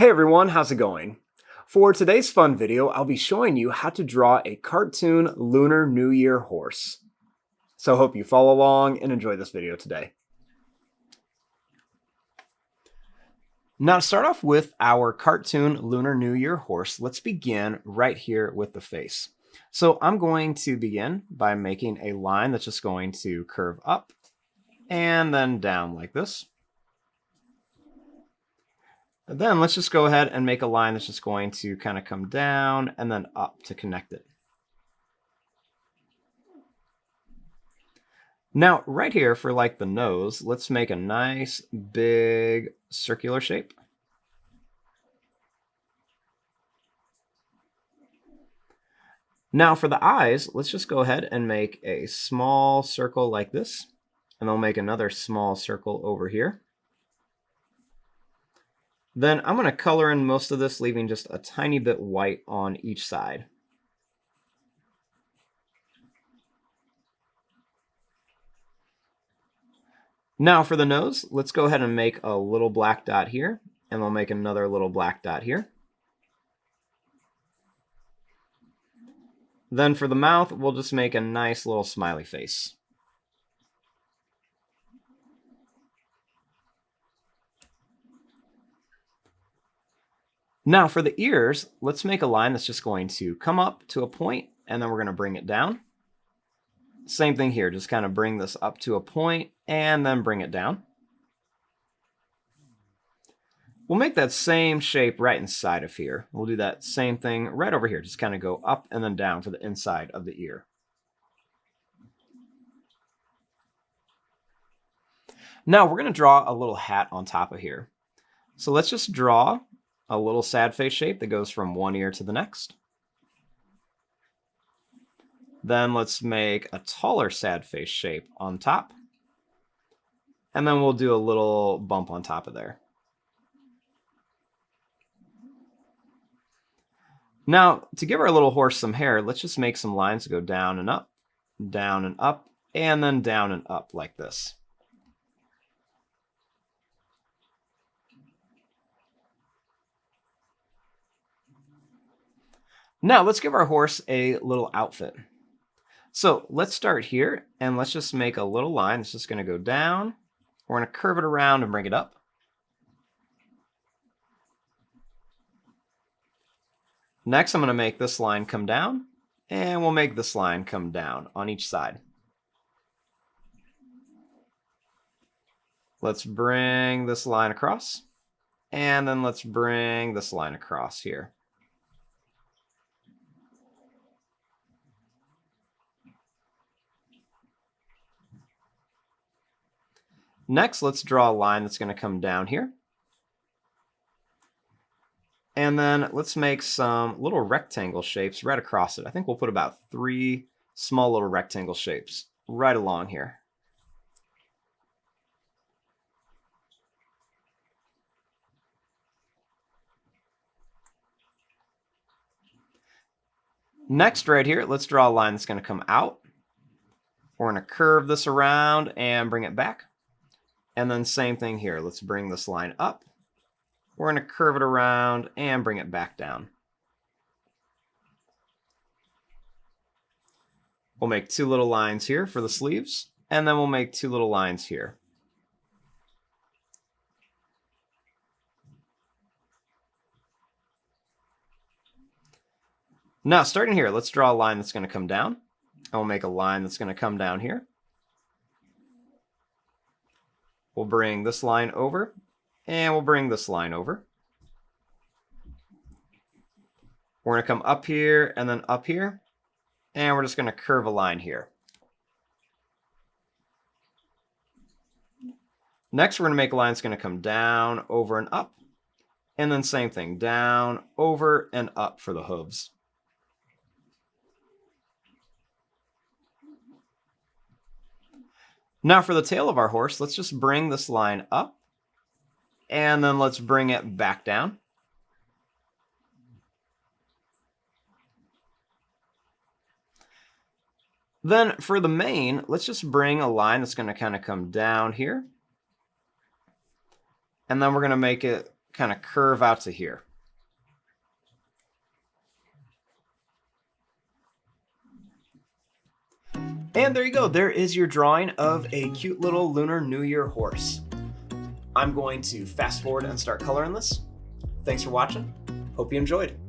Hey everyone, how's it going? For today's fun video, I'll be showing you how to draw a cartoon Lunar New Year horse. So I hope you follow along and enjoy this video today. Now to start off with our cartoon Lunar New Year horse, let's begin right here with the face. So I'm going to begin by making a line that's just going to curve up and then down like this. And then let's just go ahead and make a line that's just going to kind of come down and then up to connect it. Now, right here for like the nose, let's make a nice big circular shape. Now for the eyes, let's just go ahead and make a small circle like this, and then we'll make another small circle over here. Then I'm going to color in most of this, leaving just a tiny bit white on each side. Now for the nose, let's go ahead and make a little black dot here, and we'll make another little black dot here. Then for the mouth, we'll just make a nice little smiley face. Now for the ears, let's make a line that's just going to come up to a point, and then we're going to bring it down. Same thing here, just kind of bring this up to a point, and then bring it down. We'll make that same shape right inside of here. We'll do that same thing right over here, just kind of go up and then down for the inside of the ear. Now we're going to draw a little hat on top of here. So let's just draw a little sad face shape that goes from one ear to the next. Then let's make a taller sad face shape on top. And then we'll do a little bump on top of there. Now, to give our little horse some hair, let's just make some lines that go down and up, and then down and up like this. Now, let's give our horse a little outfit. So let's start here, and let's just make a little line that's just going to go down. We're going to curve it around and bring it up. Next, I'm going to make this line come down, and we'll make this line come down on each side. Let's bring this line across, and then let's bring this line across here. Next, let's draw a line that's going to come down here. And then let's make some little rectangle shapes right across it. I think we'll put about 3 small little rectangle shapes right along here. Next, right here, let's draw a line that's going to come out. We're going to curve this around and bring it back. And then same thing here. Let's bring this line up. We're going to curve it around and bring it back down. We'll make 2 little lines here for the sleeves, and then we'll make 2 little lines here. Now, starting here, let's draw a line that's going to come down, and we'll make a line that's going to come down here. We'll bring this line over, and we'll bring this line over. We're going to come up here and then up here, and we're just going to curve a line here. Next, we're going to make a line that's going to come down, over, and up. And then same thing, down, over, and up for the hooves. Now for the tail of our horse, let's just bring this line up, and then let's bring it back down. Then for the mane, let's just bring a line that's going to kind of come down here. And then we're going to make it kind of curve out to here. And there you go. There is your drawing of a cute little Lunar New Year horse. I'm going to fast forward and start coloring this. Thanks for watching. Hope you enjoyed.